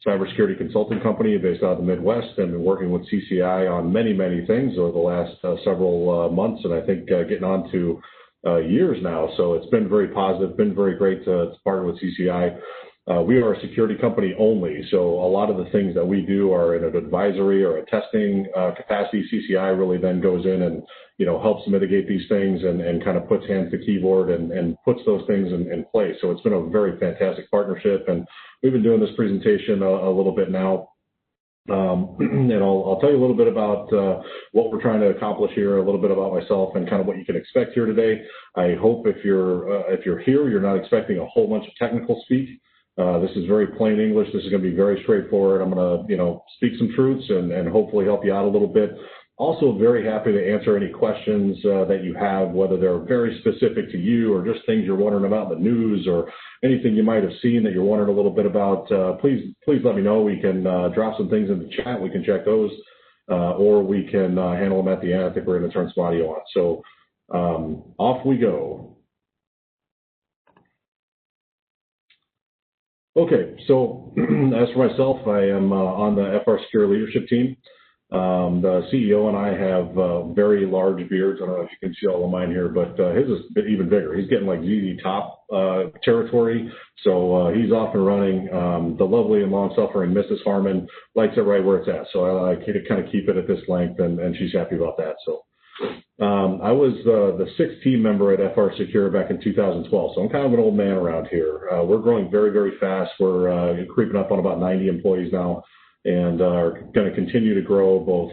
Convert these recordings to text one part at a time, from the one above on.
cybersecurity consulting company based out of the Midwest, and been working with CCI on many, many things over the last several months, and I think getting on to years now. So it's been very positive, been very great to partner with CCI. We are a security company only, so a lot of the things that we do are in an advisory or a testing capacity. CCI really then goes in and, helps mitigate these things and kind of puts hands to keyboard and puts those things in place. So it's been a very fantastic partnership, and we've been doing this presentation a little bit now. And I'll tell you a little bit about what we're trying to accomplish here, a little bit about myself, and kind of what you can expect here today. I hope if you're here, you're not expecting a whole bunch of technical speak. This is very plain English. This is going to be very straightforward. I'm going to, speak some truths and hopefully help you out a little bit. Also, very happy to answer any questions that you have, whether they're very specific to you or just things you're wondering about in the news or anything you might have seen that you're wondering a little bit about. Please let me know. We can drop some things in the chat. We can check those, or we can handle them at the end. I think we're going to turn some audio on. So off we go. Okay, so as for myself, I am on the FRSecure leadership team. The CEO and I have very large beards. I don't know if you can see all of mine here, but his is even bigger. He's getting like ZZ Top territory, so he's off and running. The lovely and long-suffering Mrs. Harmon likes it right where it's at, so I kind of keep it at this length, and she's happy about that. So I was the sixth team member at FRSecure back in 2012, so I'm kind of an old man around here. We're growing very, very fast. We're creeping up on about 90 employees now, and are going to continue to grow both,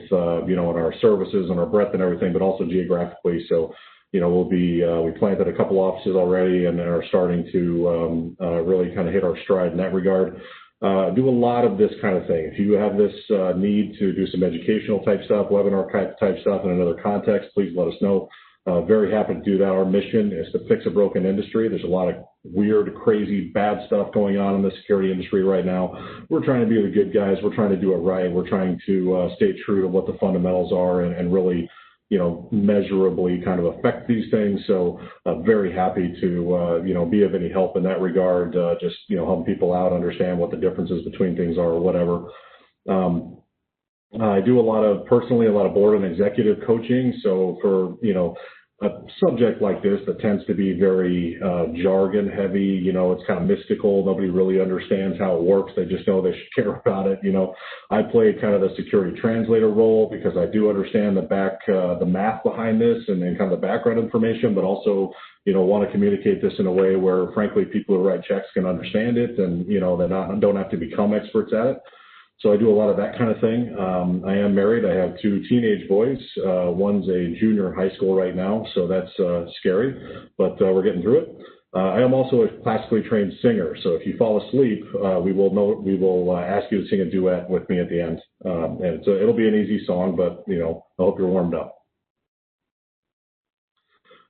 in our services and our breadth and everything, but also geographically. So, we planted a couple offices already and are starting to really kind of hit our stride in that regard. Do a lot of this kind of thing. If you have this need to do some educational type stuff, webinar type stuff in another context, please let us know. Very happy to do that. Our mission is to fix a broken industry. There's a lot of weird, crazy, bad stuff going on in the security industry right now. We're trying to be the good guys. We're trying to do it right. We're trying to stay true to what the fundamentals are and really, measurably kind of affect these things. So very happy to, be of any help in that regard. Just, helping people out, understand what the differences between things are or whatever. I do personally a lot of board and executive coaching. So for, a subject like this that tends to be very jargon heavy, it's kind of mystical. Nobody really understands how it works. They just know they should care about it. I play kind of the security translator role because I do understand the math behind this and kind of the background information, but also, want to communicate this in a way where, frankly, people who write checks can understand it and, they don't have to become experts at it. So I do a lot of that kind of thing. I am married. I have two teenage boys. One's a junior in high school right now, so that's scary, but we're getting through it. I am also a classically trained singer, so if you fall asleep, we will ask you to sing a duet with me at the end. And so it'll be an easy song, but I hope you're warmed up.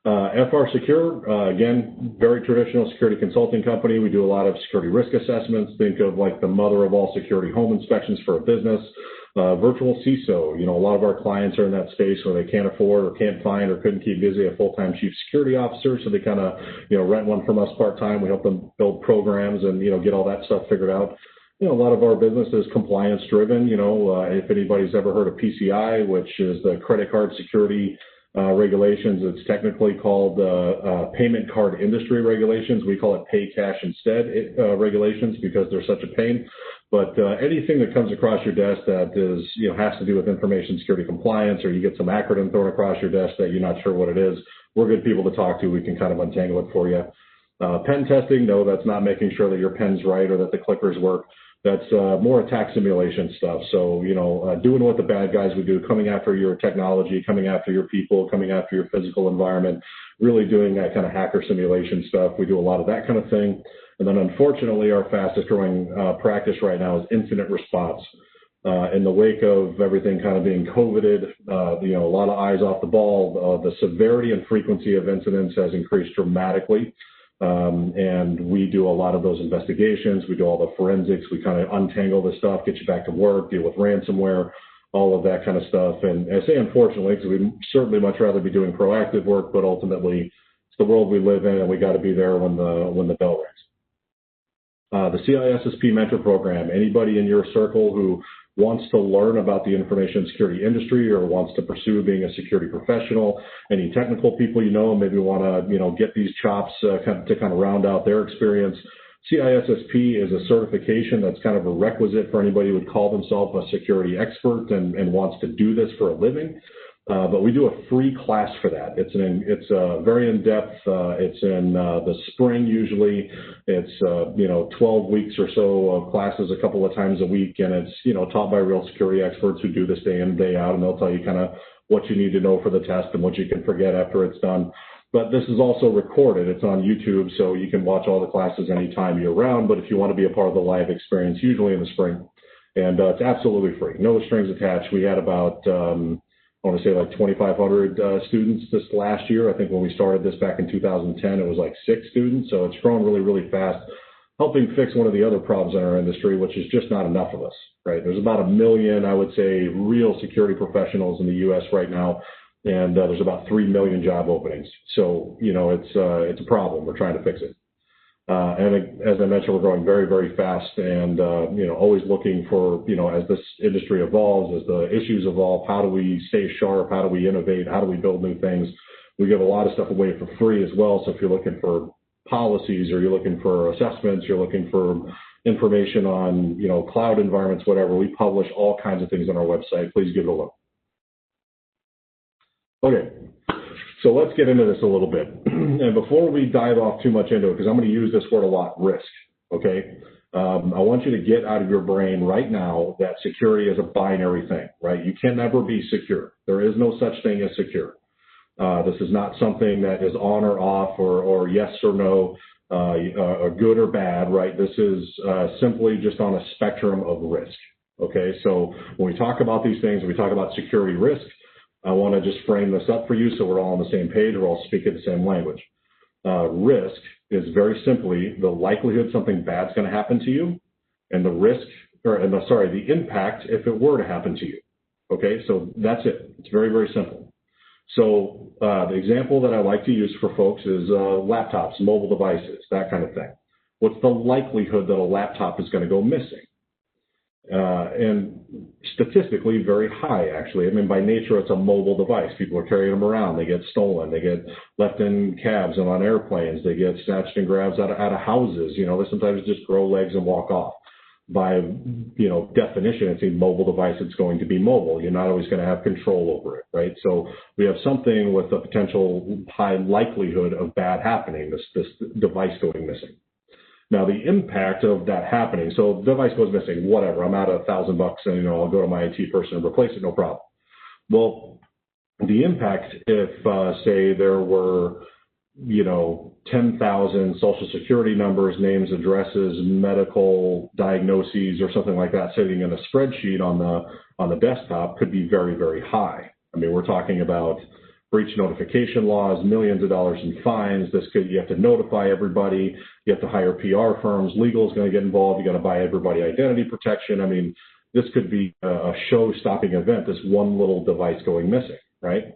FRSecure, again, very traditional security consulting company. We do a lot of security risk assessments. Think of like the mother of all security home inspections for a business. Virtual CISO, a lot of our clients are in that space where they can't afford or can't find or couldn't keep busy a full-time chief security officer, so they kind of, rent one from us part-time. We help them build programs and, get all that stuff figured out. A lot of our business is compliance driven. If anybody's ever heard of PCI, which is the credit card security regulations, it's technically called payment card industry regulations. We call it pay cash instead regulations because they're such a pain. But anything that comes across your desk that is, has to do with information security compliance, or you get some acronym thrown across your desk that you're not sure what it is, we're good people to talk to. We can kind of untangle it for you. Pen testing, no, that's not making sure that your pen's right or that the clickers work. That's more attack simulation stuff. So, doing what the bad guys would do, coming after your technology, coming after your people, coming after your physical environment, really doing that kind of hacker simulation stuff. We do a lot of that kind of thing. And then, unfortunately, our fastest growing practice right now is incident response. In the wake of everything kind of being COVIDed, a lot of eyes off the ball, the severity and frequency of incidents has increased dramatically. And we do a lot of those investigations. We do all the forensics. We kind of untangle the stuff, get you back to work, deal with ransomware, all of that kind of stuff. And I say unfortunately, because we'd certainly much rather be doing proactive work, but ultimately it's the world we live in, and we got to be there when the bell rings. The CISSP Mentor Program, anybody in your circle who wants to learn about the information security industry or wants to pursue being a security professional, any technical people maybe want to, get these chops to kind of round out their experience. CISSP is a certification that's kind of a requisite for anybody who would call themselves a security expert and wants to do this for a living. But we do a free class for that. It's very in-depth. It's in the spring usually. It's 12 weeks or so of classes a couple of times a week, and it's taught by real security experts who do this day in, day out, and they'll tell you kind of what you need to know for the test and what you can forget after it's done. But this is also recorded. It's on YouTube, so you can watch all the classes anytime year round. But if you want to be a part of the live experience, usually in the spring, and it's absolutely free, no strings attached. We had about I want to say like 2,500 students this last year. I think when we started this back in 2010, it was like 6 students. So it's grown really, really fast, helping fix one of the other problems in our industry, which is just not enough of us, right? There's about 1 million, I would say, real security professionals in the U.S. right now, and there's about 3 million job openings. So, it's a problem. We're trying to fix it. And as I mentioned, we're growing very, very fast and, always looking for, as this industry evolves, as the issues evolve, how do we stay sharp? How do we innovate? How do we build new things? We give a lot of stuff away for free as well. So if you're looking for policies or you're looking for assessments, you're looking for information on, cloud environments, whatever, we publish all kinds of things on our website. Please give it a look. Okay. So let's get into this a little bit. And before we dive off too much into it, because I'm going to use this word a lot, risk, okay? I want you to get out of your brain right now that security is a binary thing, right? You can never be secure. There is no such thing as secure. This is not something that is on or off or yes or no, or good or bad, right? This is simply just on a spectrum of risk, okay? So when we talk about these things, we talk about security risk. I want to just frame this up for you so we're all on the same page, we're all speaking the same language. Risk is very simply the likelihood something bad's going to happen to you and the impact if it were to happen to you. Okay, so that's it. It's very, very simple. So the example that I like to use for folks is laptops, mobile devices, that kind of thing. What's the likelihood that a laptop is going to go missing? And statistically very high, actually. I mean, by nature, it's a mobile device. People are carrying them around. They get stolen. They get left in cabs and on airplanes. They get snatched and grabs out of houses. They sometimes just grow legs and walk off. By, definition, it's a mobile device. It's going to be mobile. You're not always going to have control over it, right? So we have something with a potential high likelihood of bad happening, this device going missing. Now, the impact of that happening, so the device goes missing, whatever, I'm out of $1,000 and, I'll go to my IT person and replace it, no problem. Well, the impact if, say, there were, 10,000 social security numbers, names, addresses, medical diagnoses, or something like that sitting in a spreadsheet on the desktop could be very, very high. I mean, we're talking about breach notification laws, millions of dollars in fines. You have to notify everybody. You have to hire PR firms. Legal is going to get involved. You got to buy everybody identity protection. I mean, this could be a show-stopping event, this one little device going missing, right?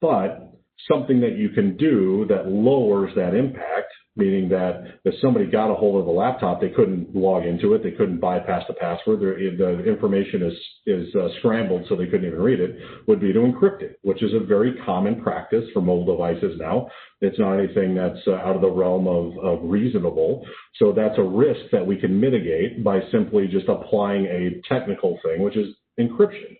But something that you can do that lowers that impact, meaning that if somebody got a hold of the laptop, they couldn't log into it, they couldn't bypass the password, the information is scrambled so they couldn't even read it, would be to encrypt it, which is a very common practice for mobile devices now. It's not anything that's out of the realm of reasonable. So that's a risk that we can mitigate by simply just applying a technical thing, which is encryption.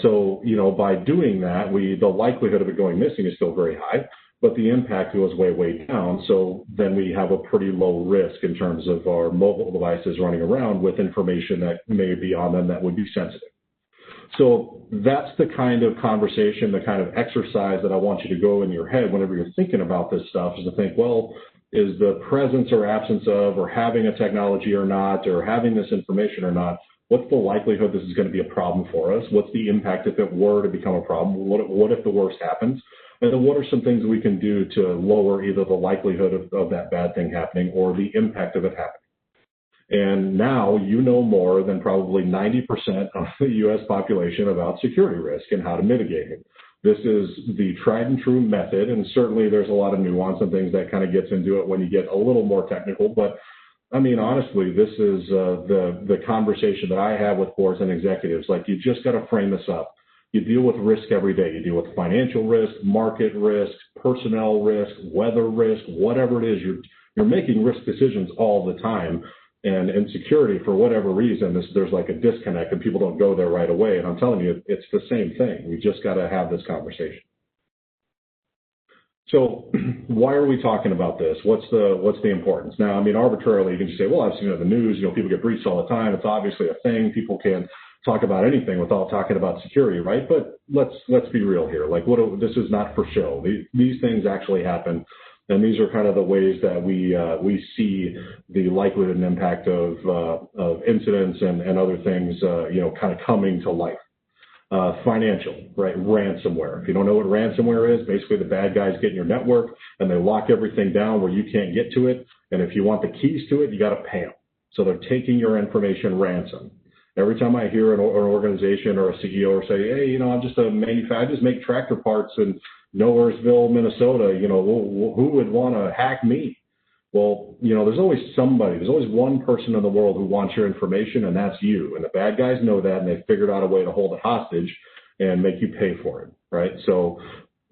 So, by doing that, the likelihood of it going missing is still very high, but the impact goes way, way down. So then we have a pretty low risk in terms of our mobile devices running around with information that may be on them that would be sensitive. So that's the kind of conversation, the kind of exercise that I want you to go in your head whenever you're thinking about this stuff, is to think, well, is the presence or absence of, or having a technology or not, or having this information or not, what's the likelihood this is going to be a problem for us? What's the impact if it were to become a problem? What if the worst happens? And then what are some things we can do to lower either the likelihood of that bad thing happening or the impact of it happening? And now you know more than probably 90% of the U.S. population about security risk and how to mitigate it. This is the tried and true method, and certainly there's a lot of nuance and things that kind of gets into it when you get a little more technical, but I mean, honestly, this is the conversation that I have with boards and executives. Like, you just got to frame this up. You deal with risk every day. You deal with financial risk, market risk, personnel risk, weather risk, whatever it is. You're making risk decisions all the time. And in security, for whatever reason, there's like a disconnect, and people don't go there right away. And I'm telling you, it's the same thing. We just got to have this conversation. So why are we talking about this? What's the importance? Now, I mean, arbitrarily, you can just say, well, I've seen it in the news. You know, people get breached all the time. It's obviously a thing. People can't talk about anything without talking about security, right? But let's be real here. Like, this is not for show. These things actually happen, and these are kind of the ways that we see the likelihood and impact of incidents and other things, you know, kind of coming to life. Financial, right? Ransomware. If you don't know what ransomware is, basically the bad guys get in your network and they lock everything down where you can't get to it. And if you want the keys to it, you got to pay them. So they're taking your information ransom. Every time I hear an organization or a CEO say, hey, you know, I'm just a manufacturer, I just make tractor parts in Nowheresville, Minnesota, you know, who would want to hack me? Well, you know, there's always one person in the world who wants your information, and that's you. And the bad guys know that, and they've figured out a way to hold it hostage and make you pay for it, right? So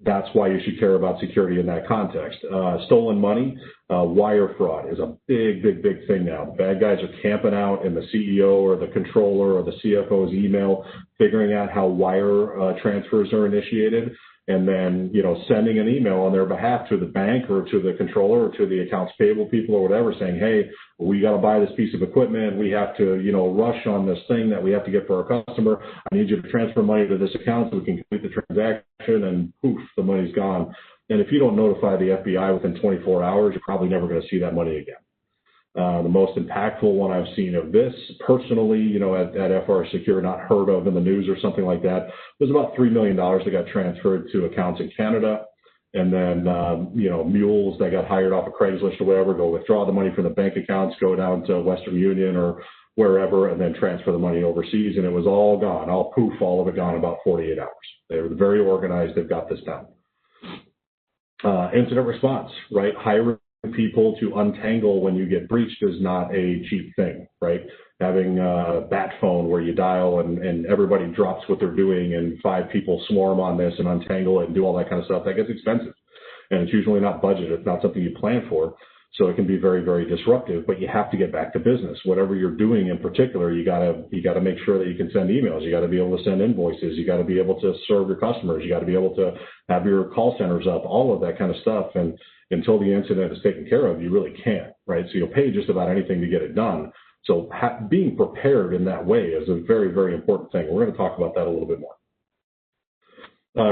that's why you should care about security in that context. Stolen money, wire fraud is a big thing now. The bad guys are camping out in the CEO or the controller or the CFO's email, figuring out how wire transfers are initiated, and then, you know, sending an email on their behalf to the bank or to the controller or to the accounts payable people or whatever, saying, hey, we got to buy this piece of equipment. We have to, you know, rush on this thing that we have to get for our customer. I need you to transfer money to this account so we can complete the transaction, and poof, the money's gone. And if you don't notify the FBI within 24 hours, you're probably never going to see that money again. The most impactful one I've seen of this personally, you know, at FRSecure, not heard of in the news or something like that, was about $3 million that got transferred to accounts in Canada. And then, you know, mules that got hired off of Craigslist or whatever go withdraw the money from the bank accounts, go down to Western Union or wherever, and then transfer the money overseas. And it was all gone, all of it gone in about 48 hours. They were very organized. They've got this down. Incident response, right? Hiring people to untangle when you get breached is not a cheap thing, right? Having a bat phone where you dial and everybody drops what they're doing and 5 people swarm on this and untangle it and do all that kind of stuff, that gets expensive. And it's usually not budgeted. It's not something you plan for. So it can be very disruptive, but you have to get back to business. Whatever you're doing in particular, you gotta make sure that you can send emails. You gotta be able to send invoices. You gotta be able to serve your customers. You gotta be able to have your call centers up, all of that kind of stuff. And until the incident is taken care of, you really can't, right? So you'll pay just about anything to get it done. So being prepared in that way is a very important thing. We're going to talk about that a little bit more.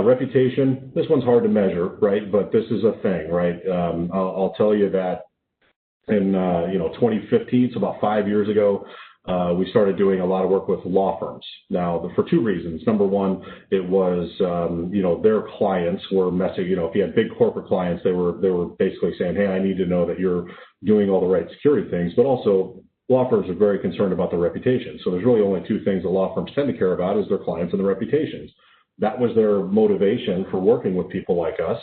Reputation, this one's hard to measure, right? But this is a thing, right? I'll tell you that in 2015, so about 5 years ago, we started doing a lot of work with law firms. Now, for 2 reasons. Number one, it was, their clients were messing, if you had big corporate clients, they were basically saying, hey, I need to know that you're doing all the right security things. But also, law firms are very concerned about their reputation. So there's really only 2 things that law firms tend to care about is their clients and their reputations. That was their motivation for working with people like us.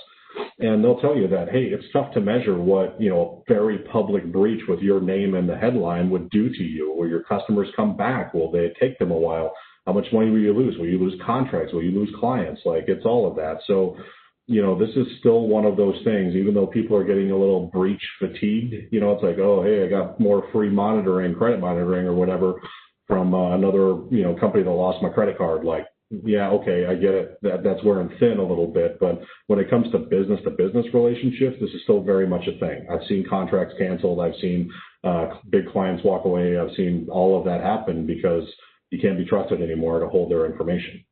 And they'll tell you that, hey, it's tough to measure what, a very public breach with your name in the headline would do to you. Will your customers come back? Will they take them a while? How much money will you lose? Will you lose contracts? Will you lose clients? Like, it's all of that. So, this is still one of those things, even though people are getting a little breach fatigued, it's like, oh, hey, I got more free monitoring, credit monitoring or whatever from another, company that lost my credit card. Like, yeah, okay, I get it. That's wearing thin a little bit. But when it comes to business relationships, this is still very much a thing. I've seen contracts canceled. I've seen big clients walk away. I've seen all of that happen because you can't be trusted anymore to hold their information.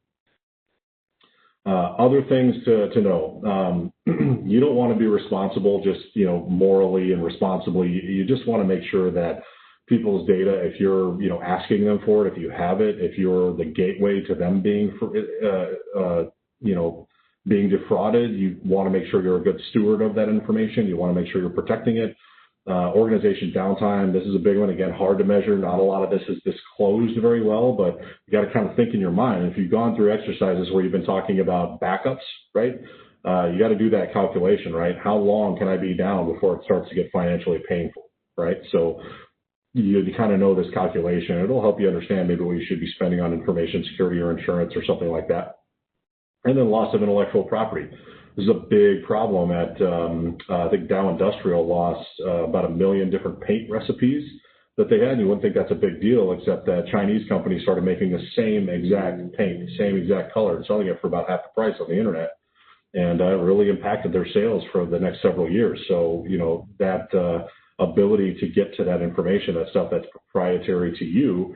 Other things to know. You don't want to be responsible just, morally and responsibly. You just want to make sure that people's data, if you're, asking them for it, if you have it, if you're the gateway to them being, being defrauded, you want to make sure you're a good steward of that information. You want to make sure you're protecting it. Organization downtime, this is a big one. Again, hard to measure. Not a lot of this is disclosed very well, but you got to kind of think in your mind. If you've gone through exercises where you've been talking about backups, right? You got to do that calculation, right? How long can I be down before it starts to get financially painful, right? So you kind of know this calculation. It'll help you understand maybe what you should be spending on information security or insurance or something like that. And then loss of intellectual property. This is a big problem at, I think Dow Industrial lost about 1 million different paint recipes that they had. You wouldn't think that's a big deal, except that Chinese companies started making the same exact paint, same exact color, and selling it for about half the price on the internet. And it really impacted their sales for the next several years. So, that ability to get to that information, that stuff that's proprietary to you,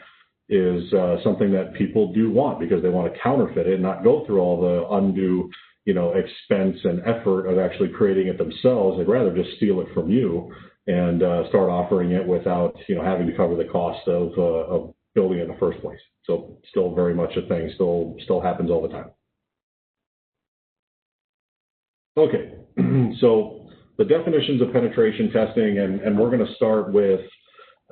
is something that people do want because they want to counterfeit it and not go through all the undue, expense and effort of actually creating it themselves. They'd rather just steal it from you and start offering it without, having to cover the cost of building it in the first place. So still very much a thing, still happens all the time. Okay, so the definitions of penetration testing, and we're going to start with,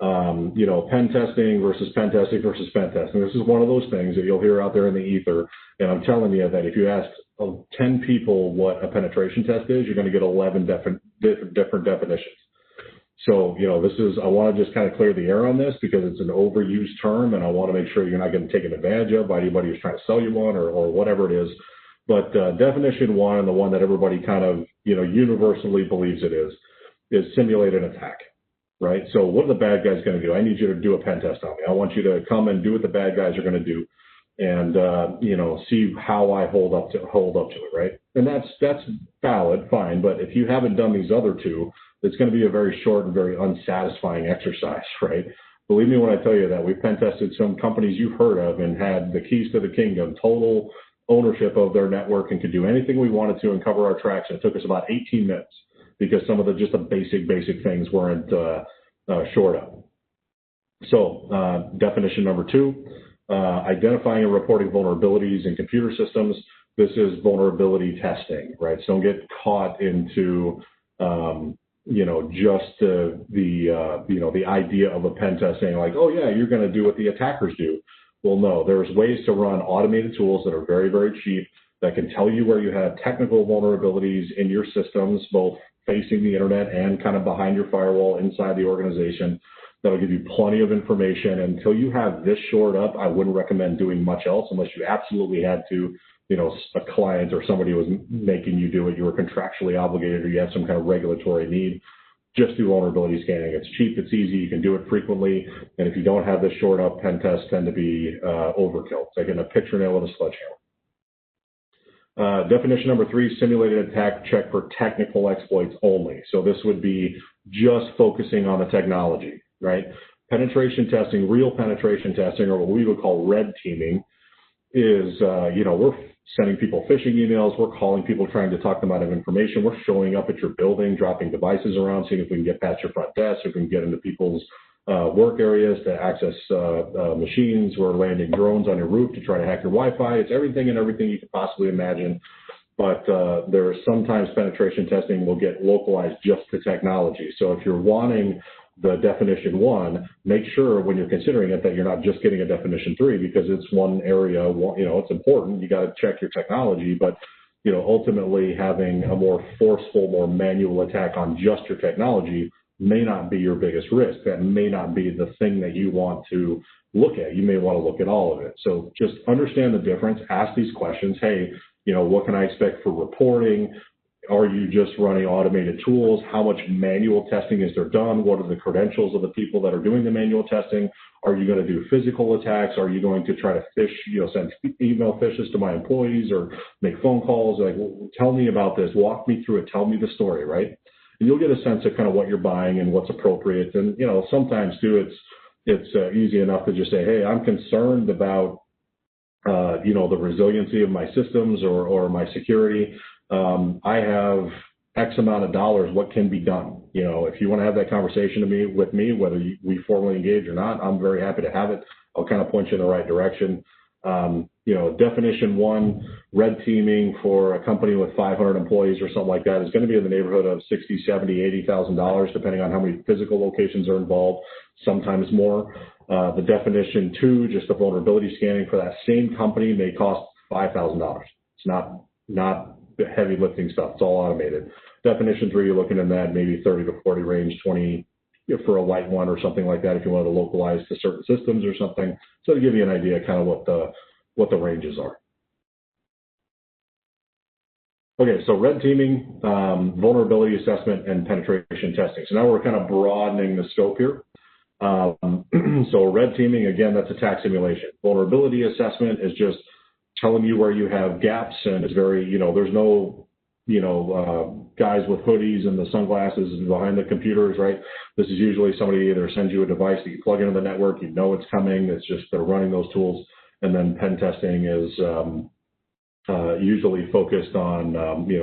pen testing versus pen testing versus pen testing. This is one of those things that you'll hear out there in the ether, and I'm telling you that if you ask 10 people what a penetration test is, you're going to get 11 different definitions. So, I want to just kind of clear the air on this because it's an overused term, and I want to make sure you're not getting taken advantage of by anybody who's trying to sell you one or whatever it is. But definition one, and the one that everybody kind of, universally believes it is simulated attack, right? So what are the bad guys going to do? I need you to do a pen test on me. I want you to come and do what the bad guys are going to do and, see how I hold up to it, right? And that's valid, fine. But if you haven't done these other two, it's going to be a very short and very unsatisfying exercise, right? Believe me when I tell you that we've pen tested some companies you've heard of and had the keys to the kingdom, total ownership of their network, and could do anything we wanted to and cover our tracks. And it took us about 18 minutes because some of the basic things weren't shored up. So definition number 2, identifying and reporting vulnerabilities in computer systems. This is vulnerability testing, right? So don't get caught into just the idea of a pen test saying like, oh yeah, you're going to do what the attackers do. Well, no, there's ways to run automated tools that are very, very cheap that can tell you where you have technical vulnerabilities in your systems, both facing the internet and kind of behind your firewall inside the organization. That'll give you plenty of information. Until you have this shored up, I wouldn't recommend doing much else unless you absolutely had to, a client or somebody was making you do it, you were contractually obligated, or you have some kind of regulatory need. Just do vulnerability scanning. It's cheap, it's easy, you can do it frequently, and if you don't have this shored up, pen tests tend to be overkill. It's like in a picture nail with a sledgehammer. Definition number 3, simulated attack check for technical exploits only. So this would be just focusing on the technology, right? Penetration testing, real penetration testing, or what we would call red teaming, is, we're sending people phishing emails, we're calling people trying to talk them out of information, we're showing up at your building, dropping devices around, seeing if we can get past your front desk, if we can get into people's work areas to access machines, we're landing drones on your roof to try to hack your Wi-Fi. It's everything you could possibly imagine. But there are sometimes penetration testing will get localized just to technology. So if you're wanting the definition 1, make sure when you're considering it that you're not just getting a definition 3 because it's one area, it's important. You got to check your technology, but ultimately having a more forceful, more manual attack on just your technology may not be your biggest risk. That may not be the thing that you want to look at. You may want to look at all of it. So just understand the difference. Ask these questions. Hey, what can I expect for reporting? Are you just running automated tools? How much manual testing is there done? What are the credentials of the people that are doing the manual testing? Are you going to do physical attacks? Are you going to try to phish, send email phishes to my employees or make phone calls? Like, well, tell me about this. Walk me through it. Tell me the story, right? And you'll get a sense of kind of what you're buying and what's appropriate. And, sometimes too, it's easy enough to just say, hey, I'm concerned about, the resiliency of my systems or my security. I have X amount of dollars. What can be done? If you want to have that conversation with me, whether we formally engage or not, I'm very happy to have it. I'll kind of point you in the right direction. Definition 1, red teaming for a company with 500 employees or something like that is going to be in the neighborhood of $60,000, $70,000, $80,000, depending on how many physical locations are involved, sometimes more. The definition 2, just the vulnerability scanning for that same company may cost $5,000. It's not heavy lifting stuff. It's all automated. Definition 3, you're looking in that maybe 30 to 40 range, 20, for a light one or something like that if you want to localize to certain systems or something. So to give you an idea kind of what the ranges are. Okay, so red teaming, vulnerability assessment, and penetration testing. So now we're kind of broadening the scope here. So red teaming, again, that's attack simulation. Vulnerability assessment is just telling you where you have gaps, and it's very, there's no, guys with hoodies and the sunglasses behind the computers, right? This is usually somebody either sends you a device that you plug into the network, it's coming, it's just they're running those tools, and then pen testing is usually focused on,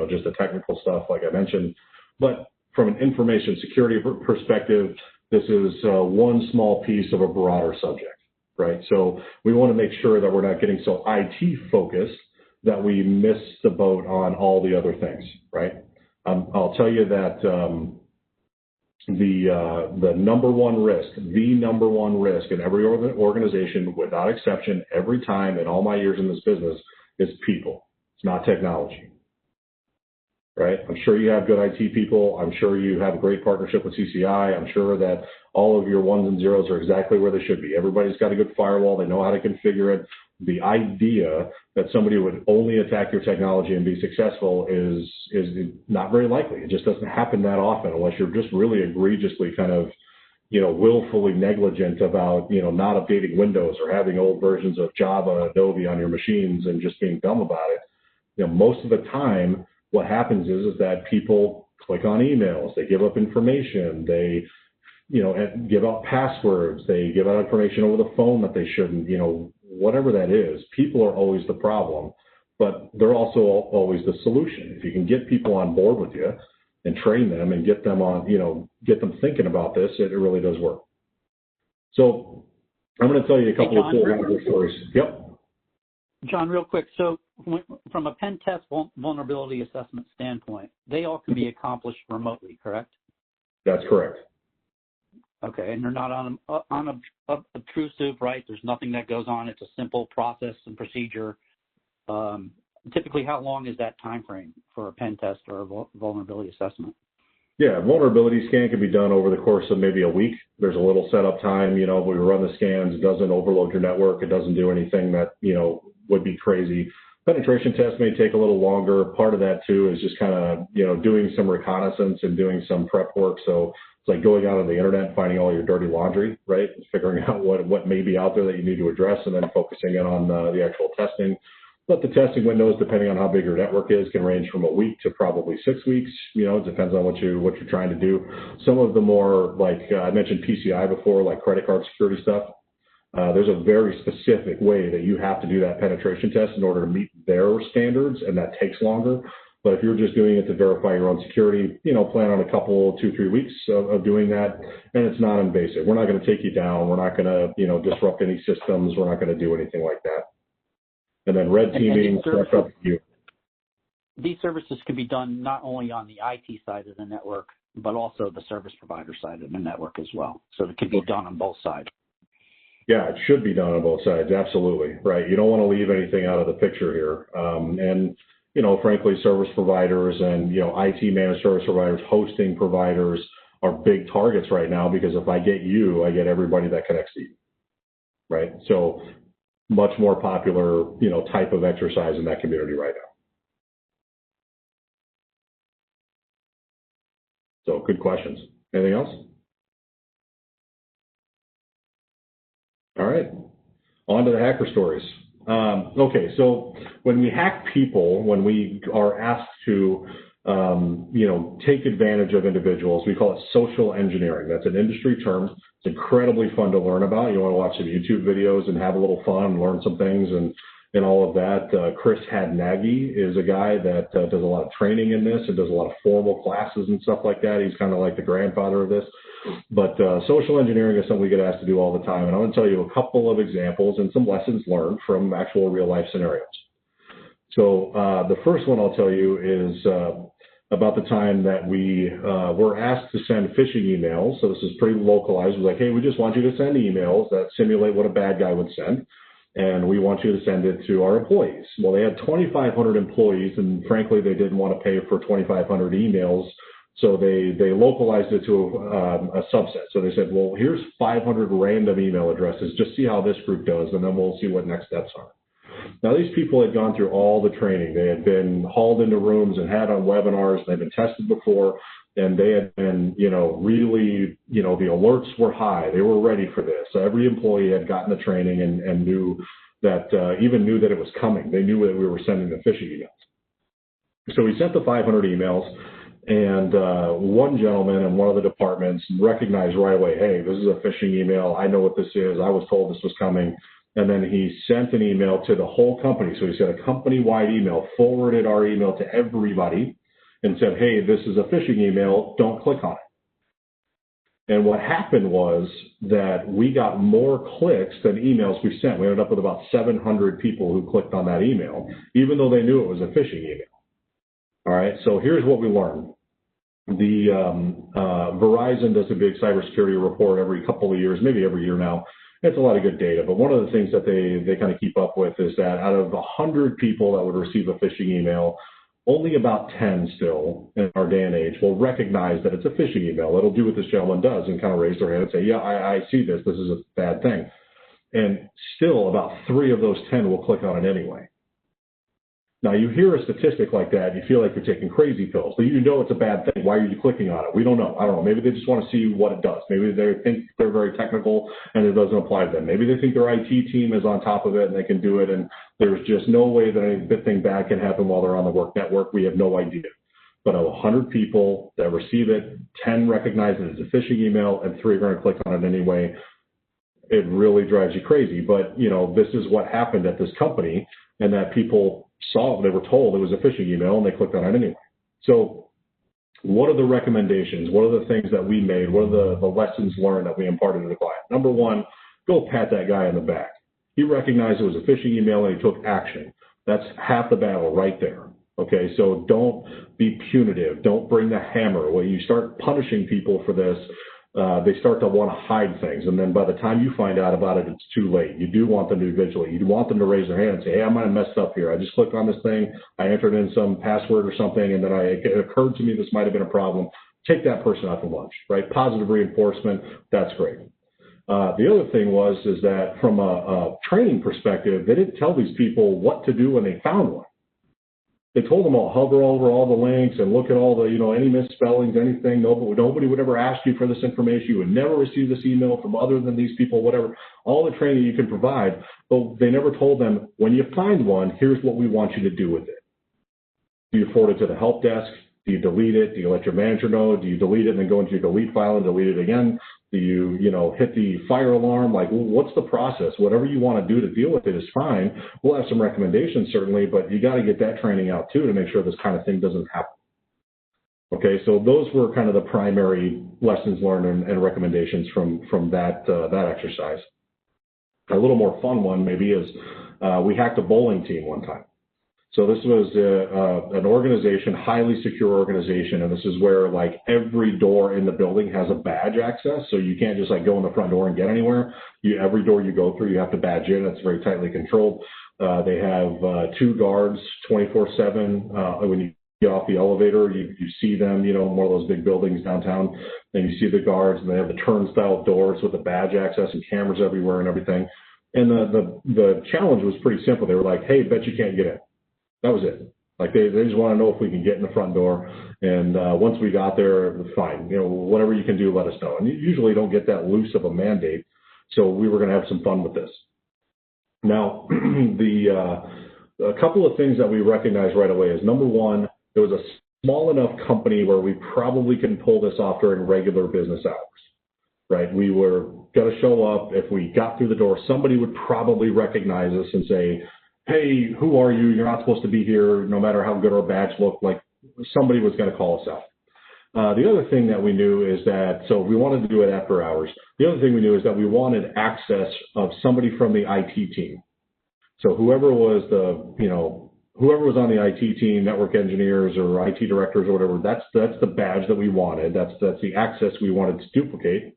just the technical stuff like I mentioned. But from an information security perspective, this is one small piece of a broader subject, right? So we want to make sure that we're not getting so IT focused that we miss the boat on all the other things, right? I'll tell you that the number one risk in every organization, without exception, every time in all my years in this business, is people. It's not technology, right? I'm sure you have good IT people. I'm sure you have a great partnership with CCI. I'm sure that all of your ones and zeros are exactly where they should be. Everybody's got a good firewall. They know how to configure it. The idea that somebody would only attack your technology and be successful is not very likely. It just doesn't happen that often unless you're just really egregiously kind of, willfully negligent about, not updating Windows or having old versions of Java, Adobe on your machines and just being dumb about it. Most of the time, what happens is that people click on emails, they give up information, they, give out passwords, they give out information over the phone that they shouldn't, whatever that is. People are always the problem, but they're also always the solution. If you can get people on board with you and train them and get them on, get them thinking about this, it really does work. So I'm going to tell you a couple of cool stories. Yep. John, real quick. So from a pen test vulnerability assessment standpoint, they all can be accomplished remotely, correct? That's correct. Okay, and they're not on obtrusive, right? There's nothing that goes on. It's a simple process and procedure. Typically, how long is that time frame for a pen test or a vulnerability assessment? Yeah, vulnerability scan can be done over the course of maybe a week. There's a little setup time. We run the scans. It doesn't overload your network. It doesn't do anything that, would be crazy. Penetration test may take a little longer. Part of that, too, is just kind of, doing some reconnaissance and doing some prep work. So it's like going out on the internet, finding all your dirty laundry, right? Figuring out what may be out there that you need to address and then focusing in on the actual testing. But the testing windows, depending on how big your network is, can range from a week to probably 6 weeks. It depends on what you're trying to do. Some of the more, like I mentioned PCI before, like credit card security stuff. There's a very specific way that you have to do that penetration test in order to meet their standards, and that takes longer. But if you're just doing it to verify your own security, plan on a couple, 2-3 weeks of doing that, and it's not invasive. We're not going to take you down. We're not going to, disrupt any systems. We're not going to do anything like that. And then red teaming, that's up to you. These services can be done not only on the IT side of the network, but also the service provider side of the network as well. So it can be done on both sides. Yeah, it should be done on both sides. Absolutely. Right. You don't want to leave anything out of the picture here. And, frankly, service providers and, IT managed service providers, hosting providers are big targets right now because if I get you, I get everybody that connects to you. Right. So much more popular, type of exercise in that community right now. So good questions. Anything else? All right, on to the hacker stories. Okay, so when we hack people, when we are asked to, take advantage of individuals, we call it social engineering. That's an industry term. It's incredibly fun to learn about. You want to watch some YouTube videos and have a little fun, learn some things and all of that. Chris Hadnagy is a guy that does a lot of training in this and does a lot of formal classes and stuff like that. He's kind of like the grandfather of this. But social engineering is something we get asked to do all the time. And I'm going to tell you a couple of examples and some lessons learned from actual real-life scenarios. So the first one I'll tell you is about the time that we were asked to send phishing emails. So this is pretty localized. It was like, hey, we just want you to send emails that simulate what a bad guy would send. And we want you to send it to our employees. Well, they had 2,500 employees, and frankly, they didn't want to pay for 2,500 emails. So they localized it to a subset. So they said, well, here's 500 random email addresses. Just see how this group does, and then we'll see what next steps are. Now, these people had gone through all the training. They had been hauled into rooms and had on webinars. They'd been tested before, and they had been, really, the alerts were high. They were ready for this. So every employee had gotten the training and knew that, even knew that it was coming. They knew that we were sending the phishing emails. So we sent the 500 emails, and one gentleman in one of the departments recognized right away, hey, this is a phishing email. I know what this is. I was told this was coming. And then he sent an email to the whole company. So he sent a company-wide email, forwarded our email to everybody, and said, hey, this is a phishing email. Don't click on it. And what happened was that we got more clicks than emails we sent. We ended up with about 700 people who clicked on that email, even though they knew it was a phishing email. All right, so here's what we learned. Verizon does a big cybersecurity report every couple of years, maybe every year now. It's a lot of good data, but one of the things that they kind of keep up with is that out of 100 people that would receive a phishing email, only about 10 still in our day and age will recognize that it's a phishing email. It'll do what this gentleman does and kind of raise their hand and say, yeah, I see this. This is a bad thing. And still about 3 of those 10 will click on it anyway. Now, you hear a statistic like that, you feel like you're taking crazy pills. But you know it's a bad thing. Why are you clicking on it? We don't know. I don't know. Maybe they just want to see what it does. Maybe they think they're very technical and it doesn't apply to them. Maybe they think their IT team is on top of it and they can do it, and there's just no way that anything bad can happen while they're on the work network. We have no idea. But of 100 people that receive it, 10 recognize it as a phishing email, and 3 are going to click on it anyway. It really drives you crazy. But, this is what happened at this company, and that people saw, they were told it was a phishing email, and they clicked on it anyway. So what are the recommendations? What are the things that we made? What are the lessons learned that we imparted to the client? Number one, go pat that guy on the back. He recognized it was a phishing email, and he took action. That's half the battle right there. Okay, so don't be punitive. Don't bring the hammer. When you start punishing people for this, they start to want to hide things. And then by the time you find out about it, it's too late. You do want them to be vigilant. You want them to raise their hand and say, hey, I might have messed up here. I just clicked on this thing. I entered in some password or something, and then it occurred to me this might have been a problem. Take that person out for lunch, right? Positive reinforcement, that's great. The other thing is that from a training perspective, they didn't tell these people what to do when they found one. They told them all, hover over all the links and look at all the, any misspellings, anything. Nobody would ever ask you for this information. You would never receive this email from other than these people, whatever. All the training you can provide, but they never told them, when you find one, here's what we want you to do with it. Do you forward it to the help desk? Do you delete it? Do you let your manager know? Do you delete it and then go into your delete file and delete it again? Do you, hit the fire alarm? Like, what's the process? Whatever you want to do to deal with it is fine. We'll have some recommendations, certainly, but you got to get that training out, too, to make sure this kind of thing doesn't happen. Okay, so those were kind of the primary lessons learned and recommendations from that exercise. A little more fun one, maybe, is we hacked a bowling team one time. So this was an organization, highly secure organization, and this is where like every door in the building has a badge access, so you can't just like go in the front door and get anywhere. Every door you go through, you have to badge in. It's very tightly controlled. They have 2 guards 24/7. When you get off the elevator, you see them, in one of those big buildings downtown, and you see the guards, and they have the turnstile doors with the badge access and cameras everywhere and everything. And the challenge was pretty simple. They were like, hey, bet you can't get in. That was it. Like they just want to know if we can get in the front door. And once we got there, fine. Whatever you can do, let us know. And you usually don't get that loose of a mandate. So we were going to have some fun with this. Now, a couple of things that we recognized right away is, number one, there was a small enough company where we probably can pull this off during regular business hours. Right? We were going to show up. If we got through the door, somebody would probably recognize us and say, hey, who are you? You're not supposed to be here, no matter how good our badge looked. Like somebody was going to call us out. The other thing that we knew is that, so we wanted to do it after hours. The other thing we knew is that we wanted access of somebody from the IT team. So whoever was on the IT team, network engineers or IT directors or whatever, that's the badge that we wanted. That's the access we wanted to duplicate,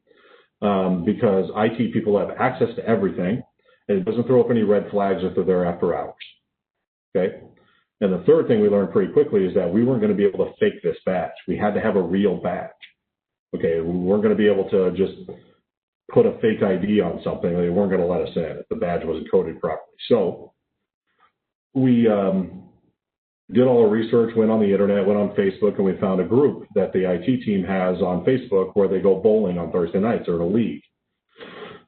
because IT people have access to everything. And it doesn't throw up any red flags if they're there after hours. Okay? And the third thing we learned pretty quickly is that we weren't going to be able to fake this badge. We had to have a real badge. Okay, we weren't going to be able to just put a fake ID on something. They weren't going to let us in if the badge wasn't coded properly. So we did all our research, went on the internet, went on Facebook, and we found a group that the IT team has on Facebook where they go bowling on Thursday nights. They're in a league.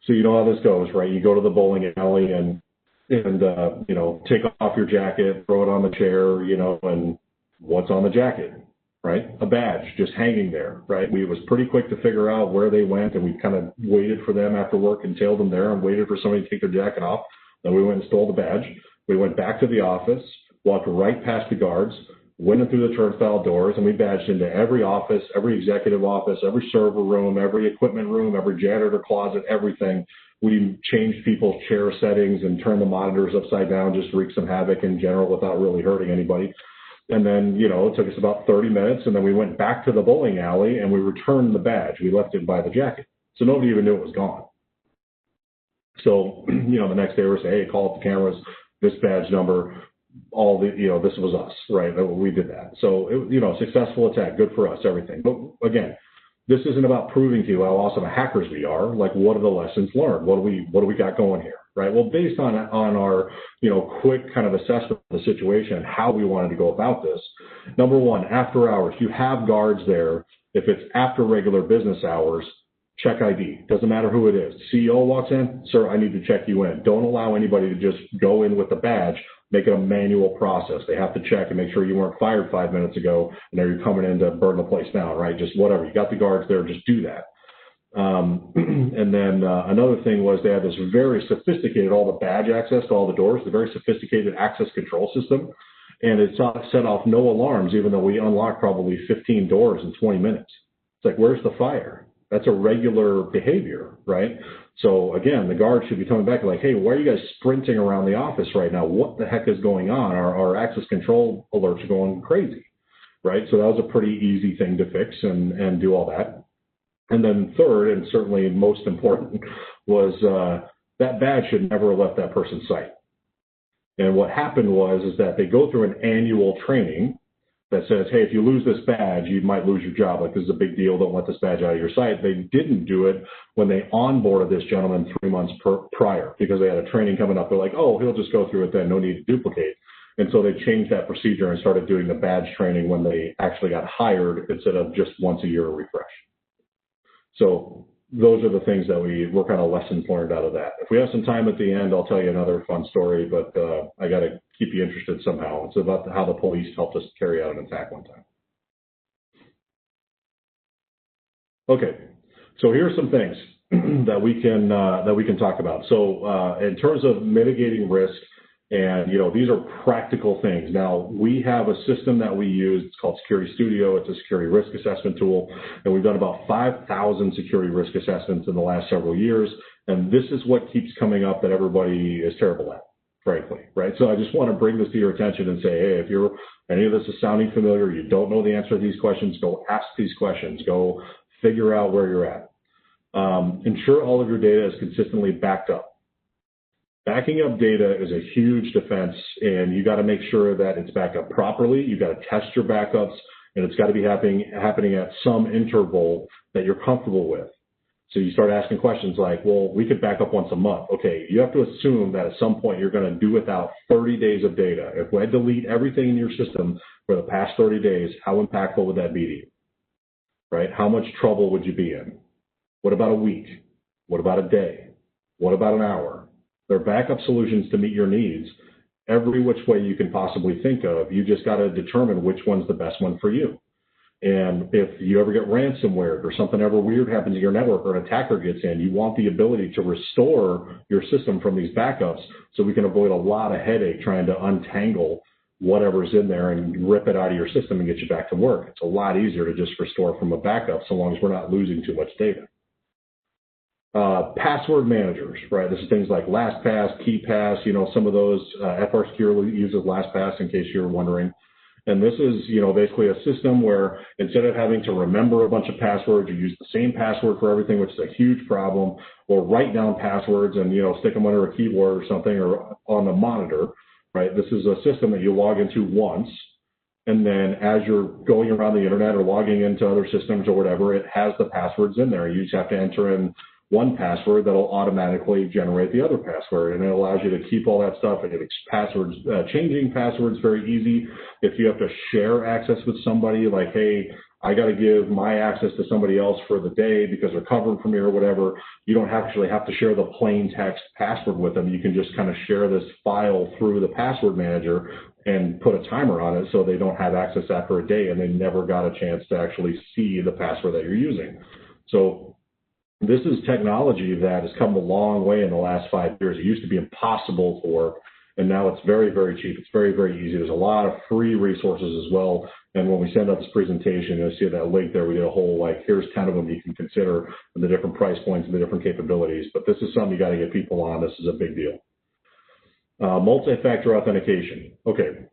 So you know how this goes, right? You go to the bowling alley and you know, take off your jacket, throw it on the chair, you know, and what's on the jacket, right? A badge just hanging there, right? We was pretty quick to figure out where they went, and we kind of waited for them after work and tailed them there and waited for somebody to take their jacket off. Then we went and stole the badge. We went back to the office, walked right past the guards, went in through the turnstile doors, and we badged into every office, every executive office, every server room, every equipment room, every janitor closet, everything. We changed people's chair settings and turned the monitors upside down, just wreaked some havoc in general without really hurting anybody. And then, you know, it took us about 30 minutes, and then we went back to the bowling alley and we returned the badge. We left it by the jacket. So nobody even knew it was gone. So, you know, the next day we're saying, hey, call up the cameras, this badge number, all the, you know, this was us, right? We did that. So, it, you know, successful attack, good for us, everything. But again, this isn't about proving to you how awesome hackers we are. Like, what are the lessons learned? What do we got going here, right? Well, based on our, you know, quick kind of assessment of the situation, how we wanted to go about this. Number one, after hours, you have guards there. If it's after regular business hours, check ID. Doesn't matter who it is. CEO walks in, sir, I need to check you in. Don't allow anybody to just go in with the badge. Make it a manual process. They have to check and make sure you weren't fired 5 minutes ago and now you're coming in to burn the place down, right? Just whatever. You got the guards there, just do that. And then another thing was they had this very sophisticated, all the badge access to all the doors, the very sophisticated access control system. And it set off no alarms, even though we unlocked probably 15 doors in 20 minutes. It's like, where's the fire? That's a regular behavior, right? So again, the guards should be coming back like, hey, why are you guys sprinting around the office right now? What the heck is going on? Our access control alerts are going crazy, right? So that was a pretty easy thing to fix and do all that. And then third, and certainly most important, was that badge should never have left that person's site. And what happened is that they go through an annual training that says, hey, if you lose this badge, you might lose your job. Like, this is a big deal. Don't let this badge out of your site. They didn't do it when they onboarded this gentleman 3 months prior because they had a training coming up. They're like, oh, he'll just go through it then. No need to duplicate. And so they changed that procedure and started doing the badge training when they actually got hired instead of just once a year refresh. So those are the things that were kind of lessons learned out of that. If we have some time at the end, I'll tell you another fun story, but I got to keep you interested somehow. It's about how the police helped us carry out an attack one time. Okay, so here's some things that we can talk about. So in terms of mitigating risk, and you know, these are practical things. Now, we have a system that we use. It's called Security Studio. It's a security risk assessment tool, and we've done about 5,000 security risk assessments in the last several years. And this is what keeps coming up that everybody is terrible at, frankly, right? So I just want to bring this to your attention and say, hey, if any of this is sounding familiar, you don't know the answer to these questions, go ask these questions. Go figure out where you're at. Ensure all of your data is consistently backed up. Backing up data is a huge defense, and you got to make sure that it's backed up properly. You got to test your backups, and it's got to be happening at some interval that you're comfortable with. So you start asking questions like, well, we could back up once a month. Okay, you have to assume that at some point you're going to do without 30 days of data. If we delete everything in your system for the past 30 days, how impactful would that be to you? Right? How much trouble would you be in? What about a week? What about a day? What about an hour? There are backup solutions to meet your needs every which way you can possibly think of. You just got to determine which one's the best one for you. And if you ever get ransomware or something ever weird happens to your network or an attacker gets in, you want the ability to restore your system from these backups so we can avoid a lot of headache trying to untangle whatever's in there and rip it out of your system and get you back to work. It's a lot easier to just restore from a backup so long as we're not losing too much data. Password managers, right? This is things like LastPass, KeyPass, you know, some of those. FRSecure uses LastPass in case you're wondering. And this is, you know, basically a system where instead of having to remember a bunch of passwords, you use the same password for everything, which is a huge problem, or write down passwords and, you know, stick them under a keyboard or something or on the monitor. right? This is a system that you log into once, and then as you're going around the internet or logging into other systems or whatever, it has the passwords in there. You just have to enter in one password that'll automatically generate the other password, and it allows you to keep all that stuff. And it's passwords, changing passwords very easy. If you have to share access with somebody, like, hey, I got to give my access to somebody else for the day because they're covering for me or whatever, you don't actually have to share the plain text password with them. You can just kind of share this file through the password manager and put a timer on it so they don't have access after a day and they never got a chance to actually see the password that you're using. So this is technology that has come a long way in the last 5 years. It used to be impossible to work, and now it's very, very cheap. It's very, very easy. There's a lot of free resources as well. And when we send out this presentation, you'll see that link there. We did a whole, like, here's 10 of them you can consider, and the different price points and the different capabilities. But this is something you got to get people on. This is a big deal. Multi-factor authentication. Okay,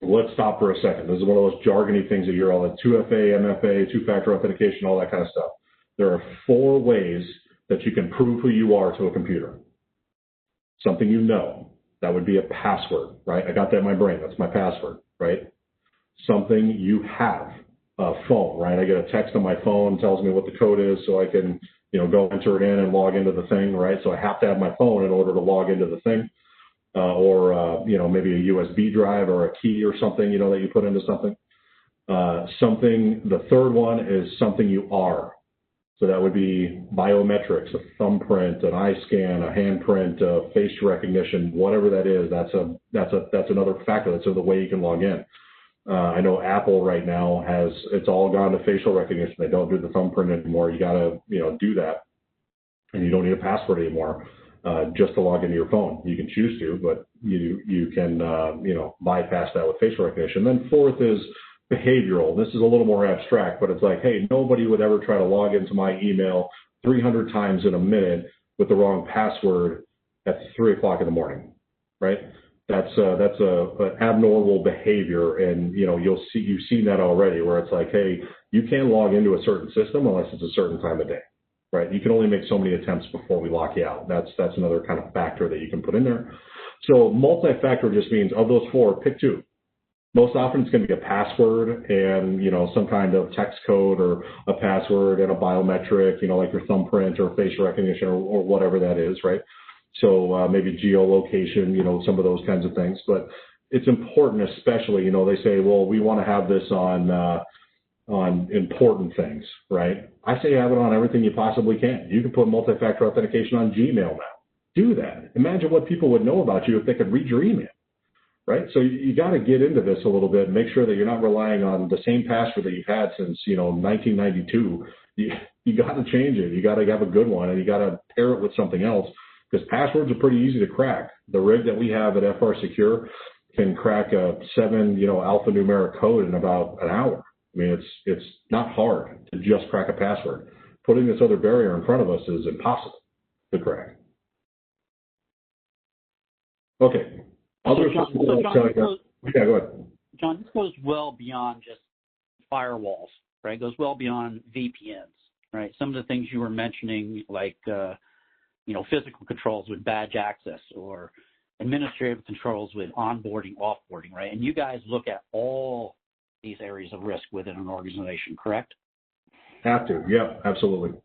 let's stop for a second. This is one of those jargony things that you're all at: 2FA, MFA, two-factor authentication, all that kind of stuff. There are 4 ways that you can prove who you are to a computer. Something you know. That would be a password, right? I got that in my brain. That's my password, right? Something you have, a phone, right? I get a text on my phone, tells me what the code is so I can, go enter it in and log into the thing, right? So I have to have my phone in order to log into the thing. Maybe a USB drive or a key or something, that you put into something. The third one is something you are. So that would be biometrics, a thumbprint, an eye scan, a handprint, face recognition, whatever that is. That's another factor. That's the way you can log in. I know Apple right now it's all gone to facial recognition. They don't do the thumbprint anymore. You got to do that, and you don't need a password anymore just to log into your phone. You can choose to, but you can bypass that with facial recognition. Then fourth is behavioral. This is a little more abstract, but it's like, hey, nobody would ever try to log into my email 300 times in a minute with the wrong password at 3 o'clock in the morning, right? That's an abnormal behavior, and you've seen that already, where it's like, hey, you can't log into a certain system unless it's a certain time of day, right? You can only make so many attempts before we lock you out. That's another kind of factor that you can put in there. So multi-factor just means of those 4, pick 2. Most often it's going to be a password and, some kind of text code or a password and a biometric, like your thumbprint or facial recognition or whatever that is, right? So maybe geolocation, some of those kinds of things. But it's important, especially, they say, well, we want to have this on important things, right? I say have it on everything you possibly can. You can put multi-factor authentication on Gmail now. Do that. Imagine what people would know about you if they could read your email. Right? So you got to get into this a little bit and make sure that you're not relying on the same password that you've had since, 1992. You got to change it. You got to have a good one, and you got to pair it with something else, because passwords are pretty easy to crack. The rig that we have at FRSecure can crack a 7, alphanumeric code in about an hour. I mean, it's not hard to just crack a password. Putting this other barrier in front of us is impossible to crack. Okay. John, go ahead. John, this goes well beyond just firewalls, right? It goes well beyond VPNs, right? Some of the things you were mentioning, like, physical controls with badge access or administrative controls with onboarding, offboarding, right? And you guys look at all these areas of risk within an organization, correct? Have to, yeah, absolutely.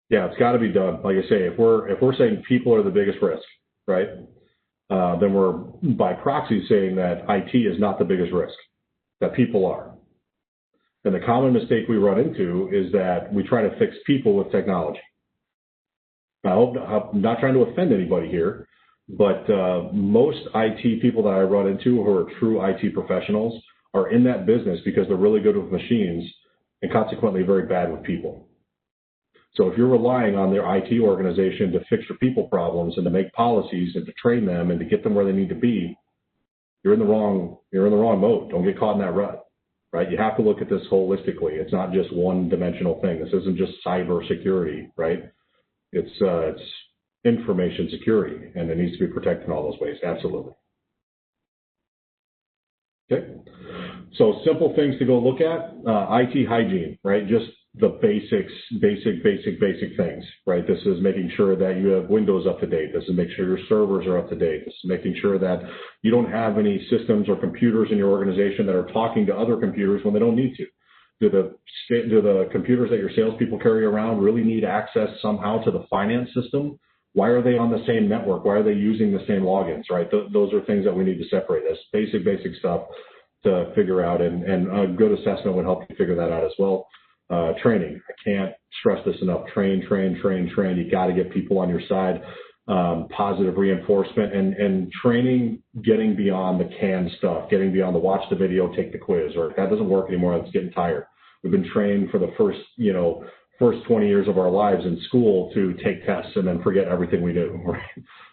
Yeah, it's got to be done. Like I say, if we're saying people are the biggest risk, right? Then we're by proxy saying that IT is not the biggest risk, that people are. And the common mistake we run into is that we try to fix people with technology. I'm not trying to offend anybody here, but most IT people that I run into who are true IT professionals are in that business because they're really good with machines and consequently very bad with people. So if you're relying on their IT organization to fix your people problems and to make policies and to train them and to get them where they need to be, you're in the wrong mode. Don't get caught in that rut, right? You have to look at this holistically. It's not just one-dimensional thing. This isn't just cybersecurity, right? It's information security, and it needs to be protected in all those ways. Absolutely. Okay. So simple things to go look at. IT hygiene, right? Just the basic things, right? This is making sure that you have Windows up to date. This is making sure your servers are up to date. This is making sure that you don't have any systems or computers in your organization that are talking to other computers when they don't need to. Do the computers that your salespeople carry around really need access somehow to the finance system? Why are they on the same network? Why are they using the same logins, right? Those are things that we need to separate. That's basic stuff to figure out, and a good assessment would help you figure that out as well. Training. I can't stress this enough. Train. You got to get people on your side. Positive reinforcement and training, getting beyond the canned stuff, getting beyond the watch the video, take the quiz, or if that doesn't work anymore, it's getting tired. We've been trained for the first 20 years of our lives in school to take tests and then forget everything we knew, right?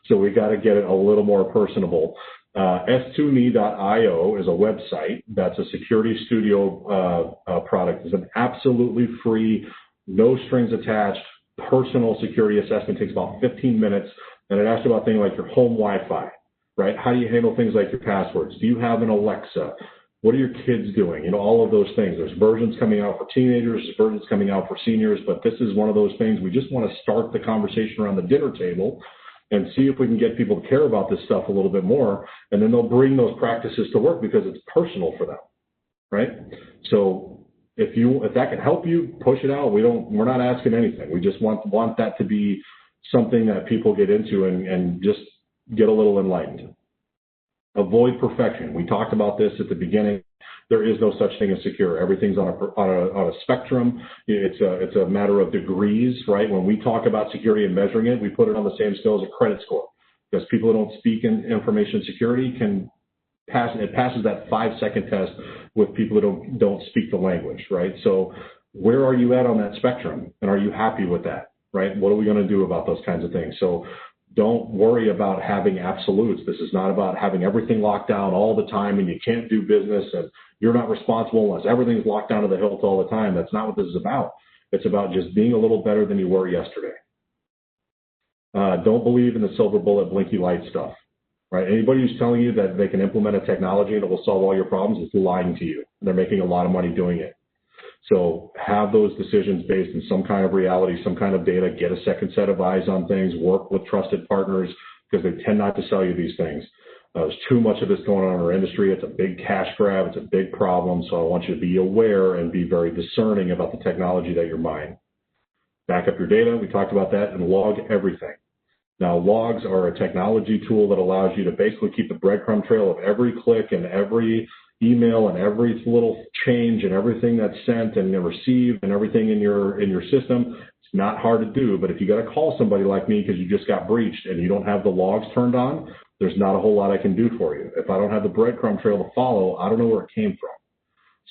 So we got to get it a little more personable. S2Me.io is a website that's a Security Studio product. It's an absolutely free, no strings attached, personal security assessment. It takes about 15 minutes, and it asks about things like your home Wi-Fi, right? How do you handle things like your passwords? Do you have an Alexa? What are your kids doing? All of those things. There's versions coming out for teenagers, there's versions coming out for seniors, but this is one of those things. We just want to start the conversation around the dinner table and see if we can get people to care about this stuff a little bit more, and then they'll bring those practices to work because it's personal for them, right? So if that can help you, push it out. We're not asking anything. We just want that to be something that people get into and just get a little enlightened. Avoid perfection. We talked about this at the beginning. There is no such thing as secure. Everything's on a spectrum. It's a matter of degrees, right? When we talk about security and measuring it, we put it on the same scale as a credit score, because people who don't speak in information security passes that 5-second test with people who don't speak the language, right? So where are you at on that spectrum, and are you happy with that, right? What are we going to do about those kinds of things? So don't worry about having absolutes. This is not about having everything locked down all the time and you can't do business and you're not responsible unless everything's locked down to the hilt all the time. That's not what this is about. It's about just being a little better than you were yesterday. Don't believe in the silver bullet blinky light stuff, right? Anybody who's telling you that they can implement a technology and it will solve all your problems is lying to you. They're making a lot of money doing it. So have those decisions based in some kind of reality, some kind of data, get a second set of eyes on things, work with trusted partners, because they tend not to sell you these things. There's too much of this going on in our industry. It's a big cash grab. It's a big problem. So I want you to be aware and be very discerning about the technology that you're buying. Back up your data. We talked about that, and log everything. Now, logs are a technology tool that allows you to basically keep the breadcrumb trail of every click and every email and every little change and everything that's sent and received and everything in your system. It's not hard to do, but if you got to call somebody like me because you just got breached and you don't have the logs turned on, there's not a whole lot I can do for you. If I don't have the breadcrumb trail to follow, I don't know where it came from.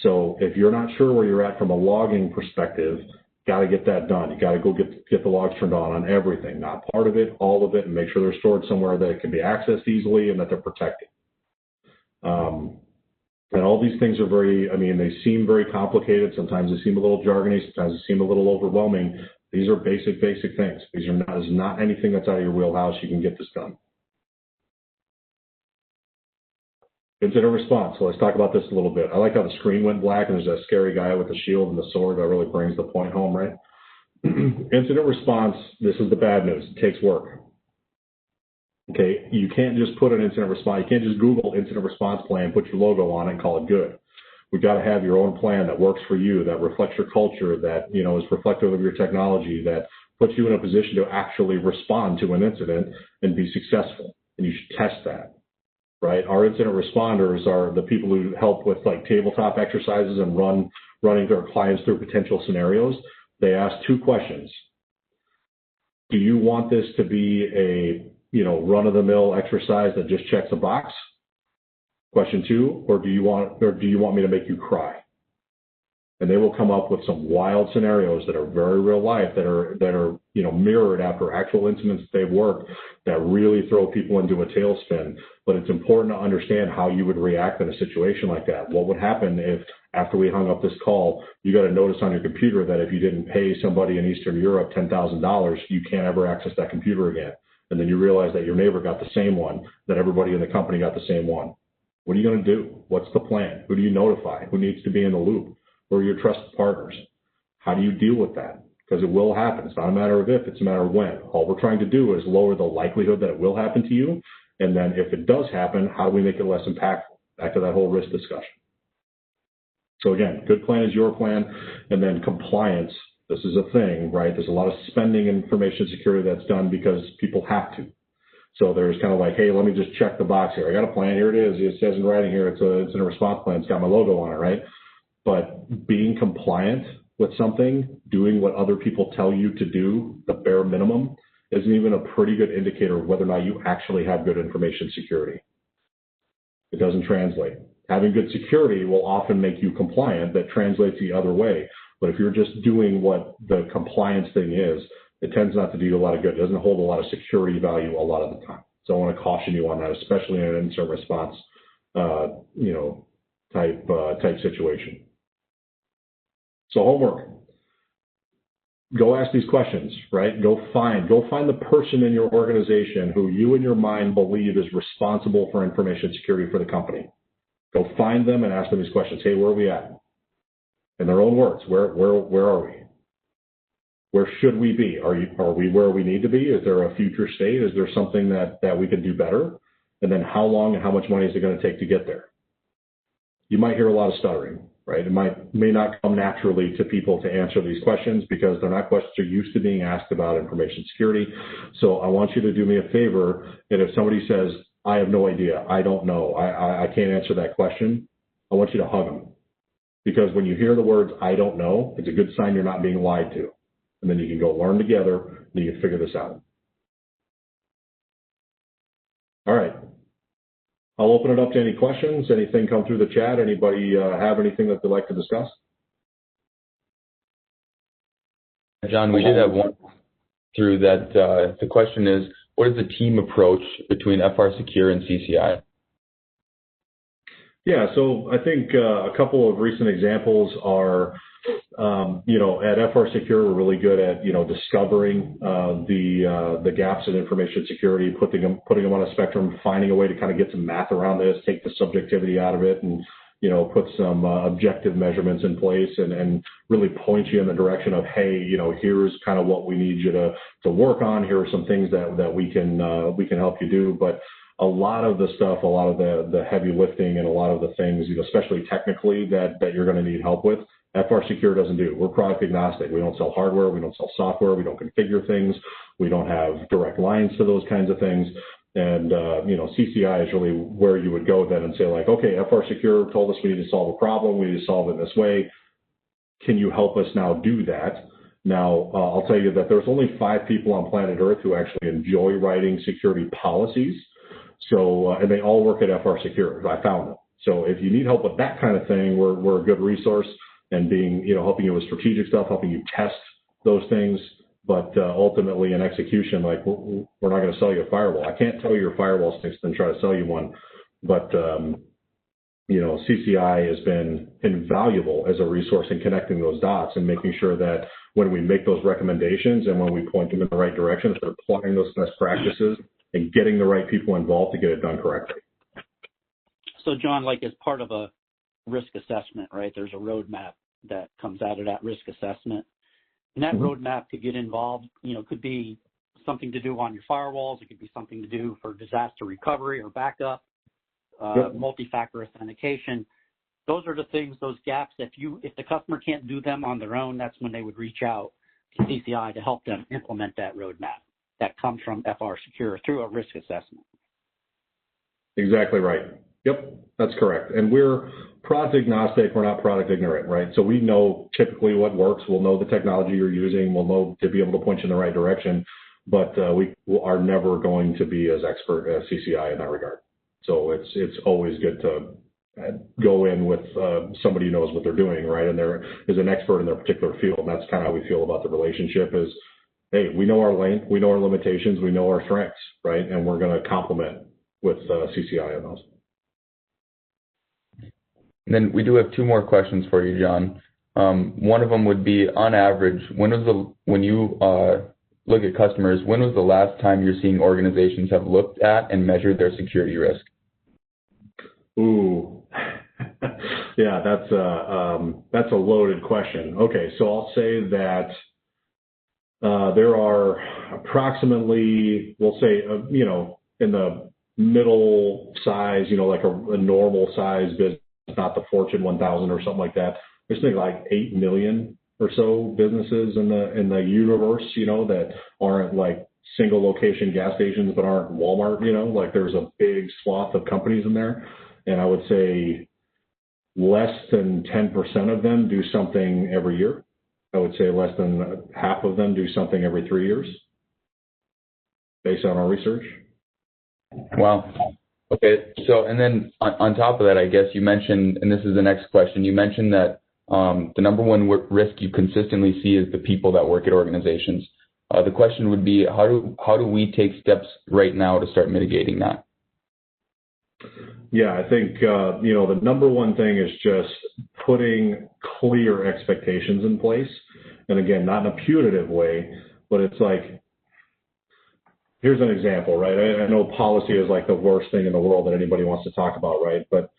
So if you're not sure where you're at from a logging perspective, got to get that done. You got to go get the logs turned on everything, not part of it, all of it, and make sure they're stored somewhere that it can be accessed easily and that they're protected. And all these things are they seem very complicated. Sometimes they seem a little jargony. Sometimes they seem a little overwhelming. These are basic things. This is not anything that's out of your wheelhouse. You can get this done. Incident response. So let's talk about this a little bit. I like how the screen went black and there's that scary guy with the shield and the sword. That really brings the point home, right? Incident response, this is the bad news. It takes work. Okay, you can't just put an incident response. You can't just Google incident response plan, put your logo on it, and call it good. We've got to have your own plan that works for you, that reflects your culture, that is reflective of your technology, that puts you in a position to actually respond to an incident and be successful. And you should test that, right? Our incident responders are the people who help with like tabletop exercises and running their clients through potential scenarios. They ask 2 questions. Do you want this to be a run-of-the-mill exercise that just checks a box? Question 2, or do you want me to make you cry? And they will come up with some wild scenarios that are very real life, that are mirrored after actual incidents they've worked, that really throw people into a tailspin. But it's important to understand how you would react in a situation like that. What would happen if, after we hung up this call, you got a notice on your computer that if you didn't pay somebody in Eastern Europe $10,000, you can't ever access that computer again? And then you realize that your neighbor got the same one, that everybody in the company got the same one. What are you going to do? What's the plan? Who do you notify? Who needs to be in the loop? Who are your trusted partners? How do you deal with that? Because it will happen. It's not a matter of if, it's a matter of when. All we're trying to do is lower the likelihood that it will happen to you. And then if it does happen, how do we make it less impactful? Back to that whole risk discussion. So again, good plan is your plan. And then compliance, this is a thing, right? There's a lot of spending in information security that's done because people have to. So there's kind of like, hey, let me just check the box here. I got a plan. Here it is. It says in writing here. It's in a response plan. It's got my logo on it, right? But being compliant with something, doing what other people tell you to do, the bare minimum, isn't even a pretty good indicator of whether or not you actually have good information security. It doesn't translate. Having good security will often make you compliant. That translates the other way. But if you're just doing what the compliance thing is, it tends not to do you a lot of good. It doesn't hold a lot of security value a lot of the time. So I want to caution you on that, especially in an incident response, type situation. So homework. Go ask these questions, right? Go find the person in your organization who you in your mind believe is responsible for information security for the company. Go find them and ask them these questions. Hey, where are we at? In their own words, where are we? Where should we be? Are we where we need to be? Is there a future state? Is there something that we could do better? And then how long and how much money is it going to take to get there? You might hear a lot of stuttering, right? It may not come naturally to people to answer these questions because they're not questions they're used to being asked about information security. So I want you to do me a favor, and if somebody says, I have no idea, I don't know, I can't answer that question, I want you to hug them. Because when you hear the words, I don't know, it's a good sign you're not being lied to. And then you can go learn together, and you can figure this out. All right. I'll open it up to any questions. Anything come through the chat? Anybody have anything that they'd like to discuss? John, we did have one through that. The question is, what is the team approach between FRSecure and CCI? Yeah, so I think a couple of recent examples are, at FRSecure, we're really good at, discovering the gaps in information security, putting them on a spectrum, finding a way to kind of get some math around this, take the subjectivity out of it, and, put some objective measurements in place and really point you in the direction of, hey, here's kind of what we need you to work on. Here are some things that we can help you do. But a lot of the stuff, a lot of the heavy lifting and a lot of the things, especially technically that you're going to need help with, FRSecure doesn't do. We're product agnostic. We don't sell hardware. We don't sell software. We don't configure things. We don't have direct lines to those kinds of things. And, CCI is really where you would go then and say like, okay, FRSecure told us we need to solve a problem. We need to solve it in this way. Can you help us now do that? Now, I'll tell you that there's only 5 people on planet Earth who actually enjoy writing security policies. So, and they all work at FRSecure. I found them. So if you need help with that kind of thing, we're a good resource and helping you with strategic stuff, helping you test those things. But ultimately in execution, like we're not going to sell you a firewall. I can't tell you your firewall stinks and try to sell you one. But, CCI has been invaluable as a resource in connecting those dots and making sure that when we make those recommendations and when we point them in the right direction, if they're applying those best practices and getting the right people involved to get it done correctly. So, John, like as part of a risk assessment, right, there's a roadmap that comes out of that risk assessment. And that roadmap could get involved, could be something to do on your firewalls. It could be something to do for disaster recovery or backup, multi-factor authentication. Those are the things, those gaps, if the customer can't do them on their own, that's when they would reach out to CCI to help them implement that roadmap that comes from FRSecure through a risk assessment. Exactly right. Yep, that's correct. And we're product agnostic. We're not product ignorant, right? So we know typically what works. We'll know the technology you're using. We'll know to be able to point you in the right direction. But we are never going to be as expert as CCI in that regard. So it's always good to go in with somebody who knows what they're doing, right? And there is an expert in their particular field. And that's kind of how we feel about the relationship is, hey, we know our lane, we know our limitations, we know our strengths, right? And we're going to complement with CCI on those. And then we do have 2 more questions for you, John. One of them would be, on average, when you look at customers, when was the last time you're seeing organizations have looked at and measured their security risk? Ooh, Yeah, that's a loaded question. Okay, so I'll say that there are approximately, we'll say, in the middle size, like a normal size business, not the Fortune 1000 or something like that. There's something like 8 million or so businesses in the universe, that aren't like single location gas stations, but aren't Walmart, like there's a big swath of companies in there. And I would say less than 10% of them do something every year. I would say less than half of them do something every 3 years, based on our research. Wow. Okay. So, and then on top of that, I guess you mentioned, and this is the next question, you mentioned that the number one risk you consistently see is the people that work at organizations. The question would be, how do we take steps right now to start mitigating that? Yeah, I think, the number one thing is just putting clear expectations in place. And again, not in a punitive way, but it's like, here's an example, right? I know policy is like the worst thing in the world that anybody wants to talk about, right? But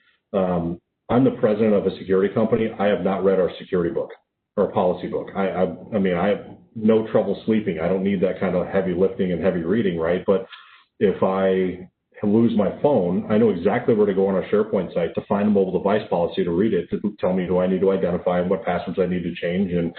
I'm the president of a security company. I have not read our security book or policy book. I mean, I have no trouble sleeping. I don't need that kind of heavy lifting and heavy reading, right? But if I lose my phone, I know exactly where to go on our SharePoint site to find the mobile device policy, to read it, to tell me who I need to identify and what passwords I need to change and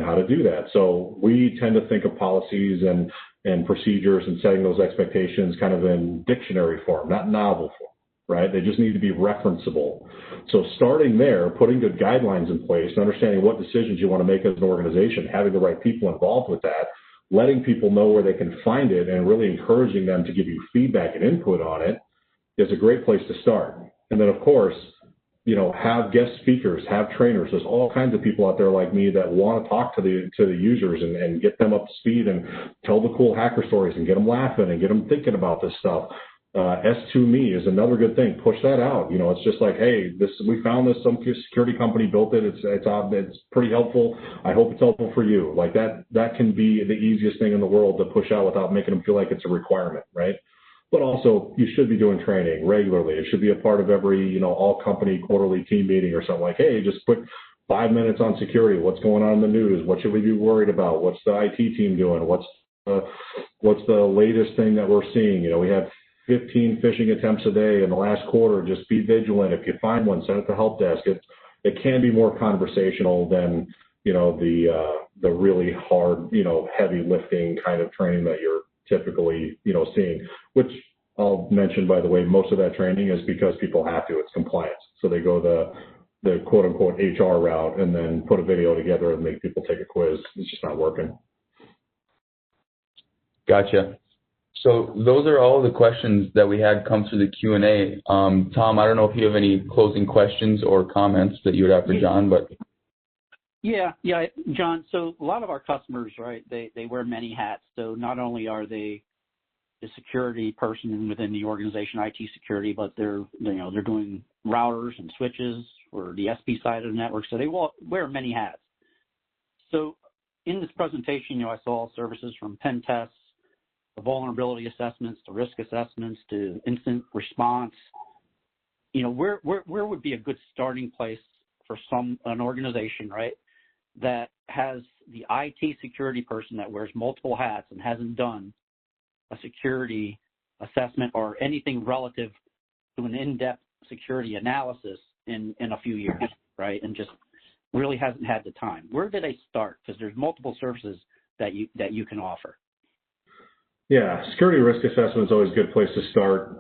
how to do that. So we tend to think of policies and procedures and setting those expectations kind of in dictionary form, not novel form, right? They just need to be referenceable. So starting there, putting good guidelines in place, understanding what decisions you want to make as an organization, having the right people involved with that, letting people know where they can find it, and really encouraging them to give you feedback and input on it is a great place to start. And then, of course, have guest speakers, have trainers. There's all kinds of people out there like me that want to talk to the users and get them up to speed and tell the cool hacker stories and get them laughing and get them thinking about this stuff. S2Me is another good thing. Push that out. It's just like, hey, we found this, some security company built it. It's pretty helpful. I hope it's helpful for you. Like that can be the easiest thing in the world to push out without making them feel like it's a requirement, right? But also, you should be doing training regularly. It should be a part of every, all company quarterly team meeting or something like, hey, just put 5 minutes on security. What's going on in the news? What should we be worried about? What's the IT team doing? What's the latest thing that we're seeing? We have 15 phishing attempts a day in the last quarter. Just be vigilant. If you find one, send it to help desk. It can be more conversational than, the really hard, heavy lifting kind of training that you're typically, seeing, which I'll mention, by the way, most of that training is because people have to. It's compliance. So they go the quote unquote HR route and then put a video together and make people take a quiz. It's just not working. Gotcha. So those are all the questions that we had come through the Q&A. Tom, I don't know if you have any closing questions or comments that you would have for John, but. Yeah, John. So a lot of our customers, right, they wear many hats. So not only are they the security person within the organization, IT security, but they're doing routers and switches for the SP side of the network. So they wear many hats. So in this presentation, I saw services from pen tests, the vulnerability assessments, to risk assessments, to incident response. Where would be a good starting place for an organization, right, that has the IT security person that wears multiple hats and hasn't done a security assessment or anything relative to an in-depth security analysis in a few years, right, and just really hasn't had the time? Where do they start? Because there's multiple services that you can offer. Yeah, security risk assessment is always a good place to start.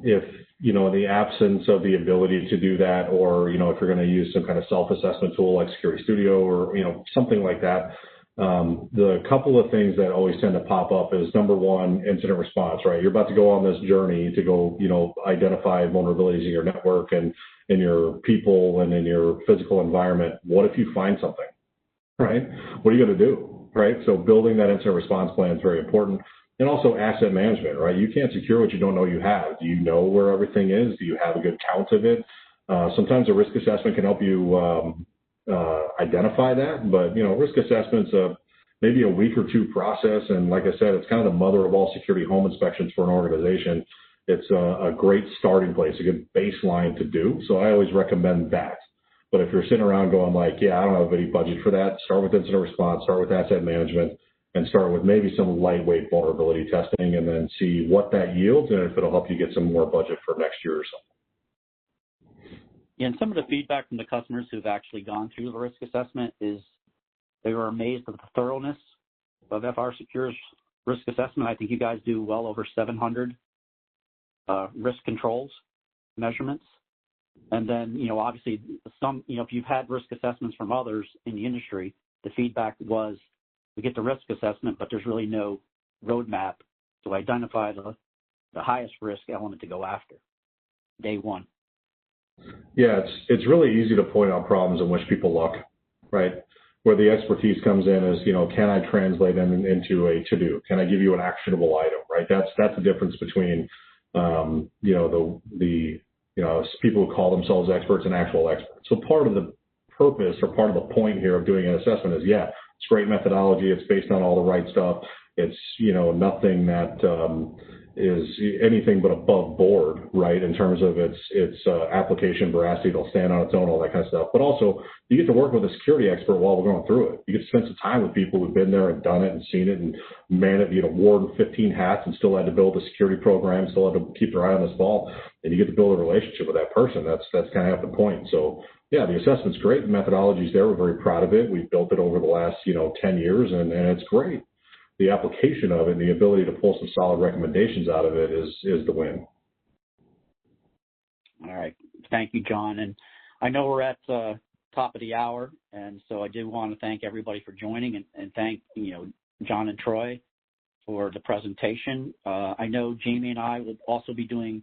If, in the absence of the ability to do that, or, if you're going to use some kind of self-assessment tool like Security Studio or, something like that, the couple of things that always tend to pop up is, number one, incident response, right? You're about to go on this journey to go, identify vulnerabilities in your network and in your people and in your physical environment. What if you find something, right? What are you going to do, right? So building that incident response plan is very important. And also asset management, right? You can't secure what you don't know you have. Do you know where everything is? Do you have a good count of it? Sometimes a risk assessment can help you identify that, but, risk assessment's maybe a week or two process. And like I said, it's kind of the mother of all security home inspections for an organization. It's a great starting place, a good baseline to do. So I always recommend that. But if you're sitting around going like, yeah, I don't have any budget for that, start with incident response, start with asset management, and start with maybe some lightweight vulnerability testing, and then see what that yields and if it'll help you get some more budget for next year or so. Yeah, and some of the feedback from the customers who've actually gone through the risk assessment is they were amazed at the thoroughness of FRSecure's risk assessment. I think you guys do well over 700 risk controls measurements. And then, obviously if you've had risk assessments from others in the industry, the feedback was we get the risk assessment, but there's really no roadmap to identify the highest risk element to go after day one. Yeah, it's really easy to point out problems in which people look, right? Where the expertise comes in is, can I translate them into a to-do? Can I give you an actionable item, right? That's the difference between, people who call themselves experts and actual experts. So part of the purpose or part of the point here of doing an assessment is, yeah, it's great methodology. It's based on all the right stuff. It's, nothing that is anything but above board, right, in terms of its application veracity. It'll stand on its own, all that kind of stuff. But also, you get to work with a security expert while we're going through it. You get to spend some time with people who've been there and done it and seen it and worn 15 hats and still had to build a security program, still had to keep their eye on this ball, and you get to build a relationship with that person. That's kind of half the point. So, yeah, the assessment's great. The methodology's there. We're very proud of it. We've built it over the last, 10 years, and it's great. The application of it and the ability to pull some solid recommendations out of it is the win. All right. Thank you, John. And I know we're at top of the hour, and so I do want to thank everybody for joining and thank, John and Troy for the presentation. I know Jamie and I will also be doing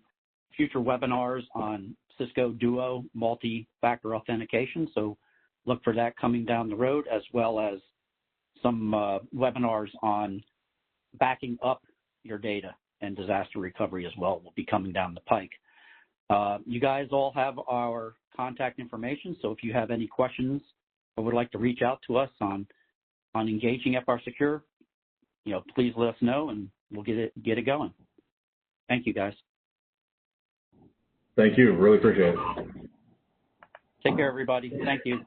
future webinars on Cisco Duo multi-factor authentication, so look for that coming down the road, as well as some webinars on backing up your data and disaster recovery as well will be coming down the pike. You guys all have our contact information, so if you have any questions or would like to reach out to us on engaging FRSecure, please let us know and we'll get it going. Thank you, guys. Thank you. Really appreciate it. Take care, everybody. Thank you.